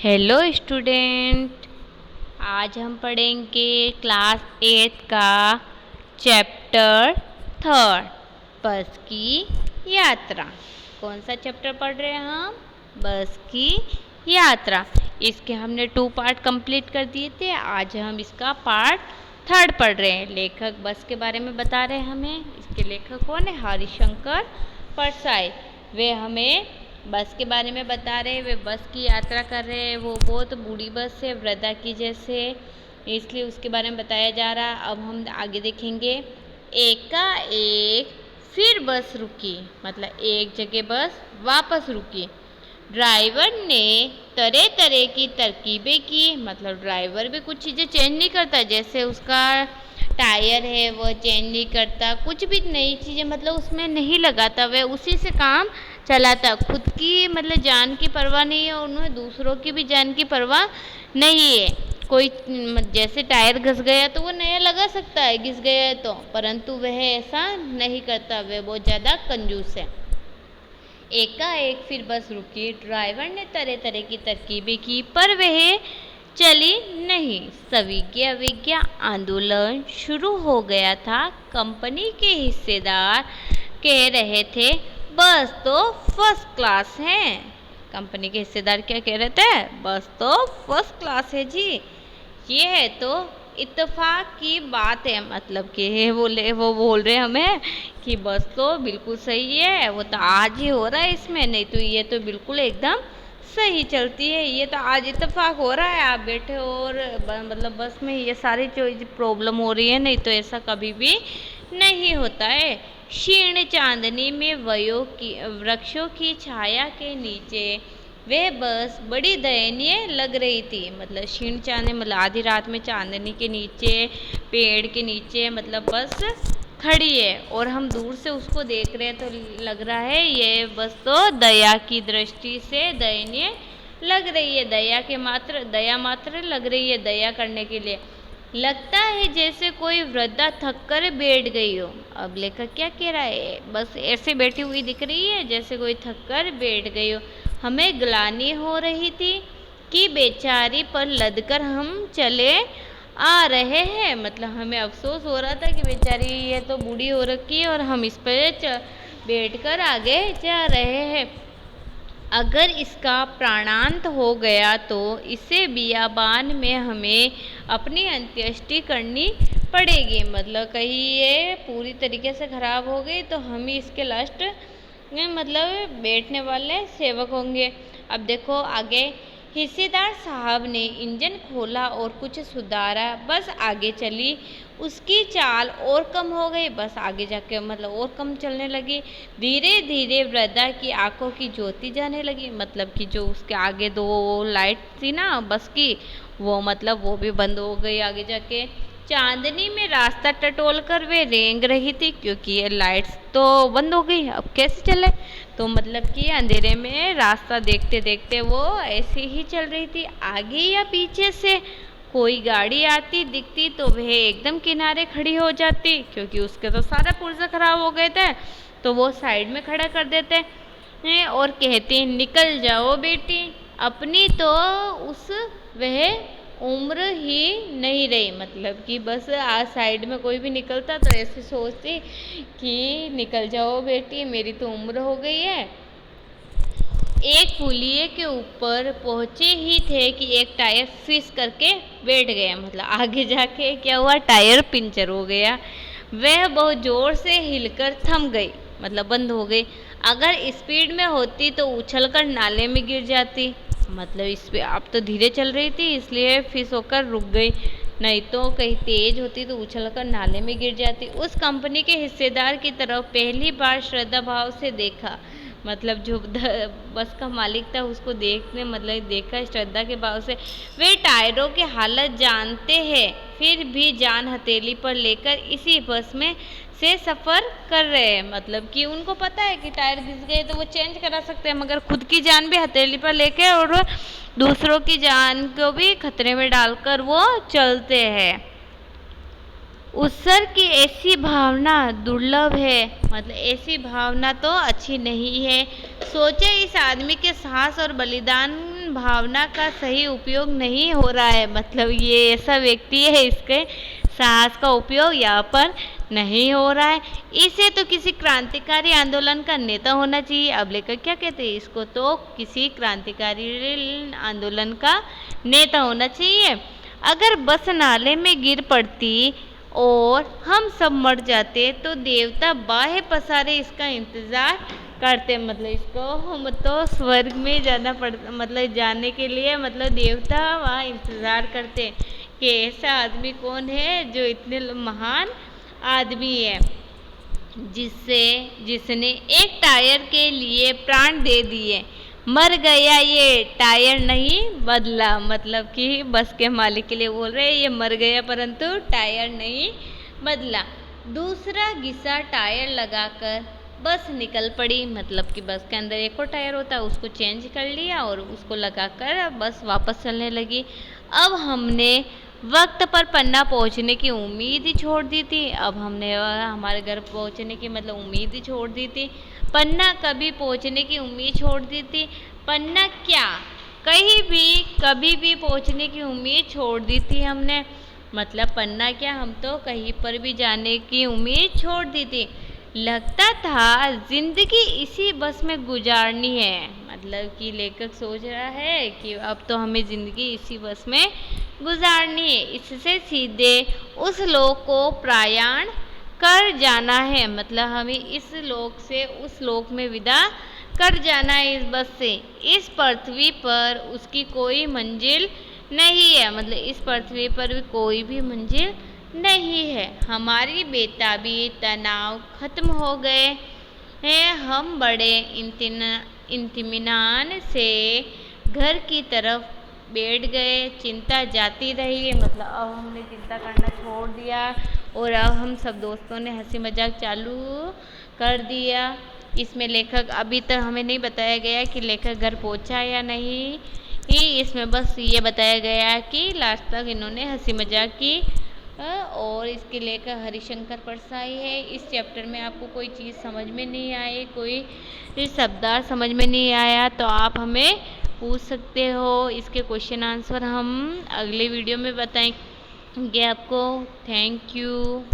Hello student, आज हम पढ़ेंगे क्लास 8 का चैप्टर 3 बस की यात्रा। कौन सा चैप्टर पढ़ रहे हैं हम? बस की यात्रा। इसके हमने 2 पार्ट कंप्लीट कर दिए थे। आज हम इसका पार्ट 3 पढ़ रहे हैं। लेखक बस के बारे में बता रहे हैं हमें। इसके लेखक कौन है? हरिशंकर परसाई। वे हमें बस के बारे में बता रहे हैं। वे बस की यात्रा कर रहे हैं। वो बहुत बूढ़ी बस है, वृद्धा की जैसे, इसलिए उसके बारे में बताया जा रहा है। अब हम आगे देखेंगे। एकाएक फिर बस रुकी, मतलब एक जगह बस वापस रुकी। ड्राइवर ने तरह तरह की तरकीबें की, मतलब ड्राइवर भी कुछ चीज़ें चेंज नहीं करता। जैसे उसका टायर है वो चेंज नहीं करता, कुछ भी नई चीज़ें मतलब उसमें नहीं लगाता। वह उसी से काम चलाता। खुद की मतलब जान की परवाह नहीं है, उन्हें दूसरों की भी जान की परवाह नहीं है। कोई जैसे टायर घिस गया तो वो नया लगा सकता है, घिस गया है तो, परंतु वह ऐसा नहीं करता। वह बहुत ज़्यादा कंजूस है। एकाएक फिर बस रुकी। ड्राइवर ने तरह तरह की तरकीबें की, पर वह चली नहीं। सविज्ञ अविज्ञ आंदोलन शुरू हो गया था। कंपनी के हिस्सेदार कह रहे थे, बस तो फर्स्ट क्लास है। कंपनी के हिस्सेदार क्या कह रहे थे? बस तो फर्स्ट क्लास है जी। ये है तो इत्तेफाक की बात है, मतलब कि वो बोल रहे हमें कि बस तो बिल्कुल सही है। वो तो आज ही हो रहा है इसमें, नहीं तो ये तो बिल्कुल एकदम सही चलती है। ये तो आज इत्तेफाक हो रहा है, आप बैठे हो और मतलब बस में ये सारी जो प्रॉब्लम हो रही है, नहीं तो ऐसा कभी भी नहीं होता है। क्षीण चांदनी में वृक्षों की छाया के नीचे वह बस बड़ी दयनीय लग रही थी। मतलब क्षीण चांदनी मतलब आधी रात में चांदनी के नीचे, पेड़ के नीचे मतलब बस खड़ी है और हम दूर से उसको देख रहे हैं तो लग रहा है ये बस तो दया की दृष्टि से दयनीय लग रही है। दया मात्र लग रही है, दया करने के लिए। लगता है जैसे कोई वृद्धा थक कर बैठ गई हो। अब लेखक क्या कह रहा है? बस ऐसे बैठी हुई दिख रही है जैसे कोई थक कर बैठ गई हो। हमें ग्लानि हो रही थी कि बेचारी पर लदकर हम चले आ रहे हैं। मतलब हमें अफसोस हो रहा था कि बेचारी ये तो बूढ़ी हो रखी है और हम इस पर बैठकर आगे जा रहे हैं। अगर इसका प्राणांत हो गया तो इसे बियाबान में हमें अपनी अंत्येष्टि करनी पड़ेगी। मतलब कहीं ये पूरी तरीके से खराब हो गई तो हम ही इसके लास्ट में मतलब बैठने वाले सेवक होंगे। अब देखो आगे। हिस्सेदार साहब ने इंजन खोला और कुछ सुधारा। बस आगे चली। उसकी चाल और कम हो गई। बस आगे जाके मतलब और कम चलने लगी। धीरे धीरे वृद्धा की आंखों की ज्योति जाने लगी। मतलब कि जो उसके आगे 2 लाइट थी ना बस की, वो मतलब वो भी बंद हो गई आगे जाके। चांदनी में रास्ता टटोल कर वे रेंग रही थी, क्योंकि ये लाइट्स तो बंद हो गई। अब कैसे चले? तो मतलब कि अंधेरे में रास्ता देखते देखते वो ऐसे ही चल रही थी। आगे या पीछे से कोई गाड़ी आती दिखती तो वह एकदम किनारे खड़ी हो जाती, क्योंकि उसके तो सारे पुर्जे खराब हो गए थे, तो वो साइड में खड़ा कर देते हैं और कहती, निकल जाओ बेटी। अपनी तो उस वह उम्र ही नहीं रही। मतलब कि बस आज साइड में कोई भी निकलता तो ऐसे सोचती कि निकल जाओ बेटी, मेरी तो उम्र हो गई है। एक पुलिये के ऊपर पहुंचे ही थे कि एक टायर फिस करके बैठ गया। मतलब आगे जाके क्या हुआ? टायर पंचर हो गया। वह बहुत जोर से हिलकर थम गई, मतलब बंद हो गई। अगर स्पीड में होती तो उछलकर नाले में गिर जाती। मतलब इस पे अब तो धीरे चल रही थी इसलिए फिस होकर रुक गई, नहीं तो कहीं तेज होती तो उछलकर नाले में गिर जाती। उस कंपनी के हिस्सेदार की तरफ पहली बार श्रद्धा भाव से देखा। मतलब जो बस का मालिक था उसको देखने मतलब देखा श्रद्धा के भाव से। वे टायरों की हालत जानते हैं, फिर भी जान हथेली पर लेकर इसी बस में से सफ़र कर रहे हैं। मतलब कि उनको पता है कि टायर घिस गए तो वो चेंज करा सकते हैं, मगर खुद की जान भी हथेली पर लेके और दूसरों की जान को भी खतरे में डालकर वो चलते हैं। उत्सर्ग की ऐसी भावना दुर्लभ है, मतलब ऐसी भावना तो अच्छी नहीं है। सोचे इस आदमी के साहस और बलिदान भावना का सही उपयोग नहीं हो रहा है, मतलब ये ऐसा व्यक्ति है, इसके साहस का उपयोग यहाँ पर नहीं हो रहा है। इसे तो किसी क्रांतिकारी आंदोलन का नेता होना चाहिए। अब लेखक क्या कहते हैं, इसको तो किसी क्रांतिकारी आंदोलन का नेता होना चाहिए। अगर बस नाले में गिर पड़ती और हम सब मर जाते तो देवता बाहे पसारे इसका इंतजार करते, मतलब इसको हम तो स्वर्ग में जाना पड़ता, मतलब जाने के लिए मतलब देवता वहाँ इंतजार करते कि ऐसा आदमी कौन है जो इतने महान आदमी है, जिसने एक टायर के लिए प्राण दे दिए। मर गया ये टायर नहीं बदला, मतलब कि बस के मालिक के लिए बोल रहे हैं ये मर गया परंतु टायर नहीं बदला। दूसरा घिसा टायर लगाकर बस निकल पड़ी, मतलब कि बस के अंदर एक और टायर होता है उसको चेंज कर लिया और उसको लगाकर बस वापस चलने लगी। अब हमने वक्त पर पन्ना पहुंचने की उम्मीद ही छोड़ दी थी। अब हमने हमारे घर पहुंचने की मतलब उम्मीद ही छोड़ दी थी। पन्ना कभी पहुंचने की उम्मीद छोड़ दी थी। पन्ना क्या, कहीं भी कभी भी पहुंचने की उम्मीद छोड़ दी थी हमने, मतलब पन्ना क्या, हम तो कहीं पर भी जाने की उम्मीद छोड़ दी थी। लगता था जिंदगी इसी बस में गुजारनी है, मतलब कि लेखक सोच रहा है कि अब तो हमें जिंदगी इसी बस में गुजारनी है, इससे सीधे उस लोक को प्रयाण कर जाना है, मतलब हमें इस लोक से उस लोक में विदा कर जाना है इस बस से। इस पृथ्वी पर उसकी कोई मंजिल नहीं है, मतलब इस पृथ्वी पर भी कोई भी मंजिल नहीं है। हमारी बेताबी तनाव खत्म हो गए हैं, हम बड़े इत्मीनान से घर की तरफ बैठ गए। चिंता जाती रही, मतलब अब हमने चिंता करना छोड़ दिया और अब हम सब दोस्तों ने हंसी मजाक चालू कर दिया। इसमें लेखक अभी तक हमें नहीं बताया गया कि लेखक घर पहुंचा या नहीं ही, इसमें बस ये बताया गया कि लास्ट तक इन्होंने हंसी मजाक की और इसके लेखक हरिशंकर परसाई है। इस चैप्टर में आपको कोई चीज़ समझ में नहीं आई, कोई शब्दार्थ समझ में नहीं आया तो आप हमें पूछ सकते हो। इसके क्वेश्चन आंसर हम अगले वीडियो में बताएंगे आपको। Thank you.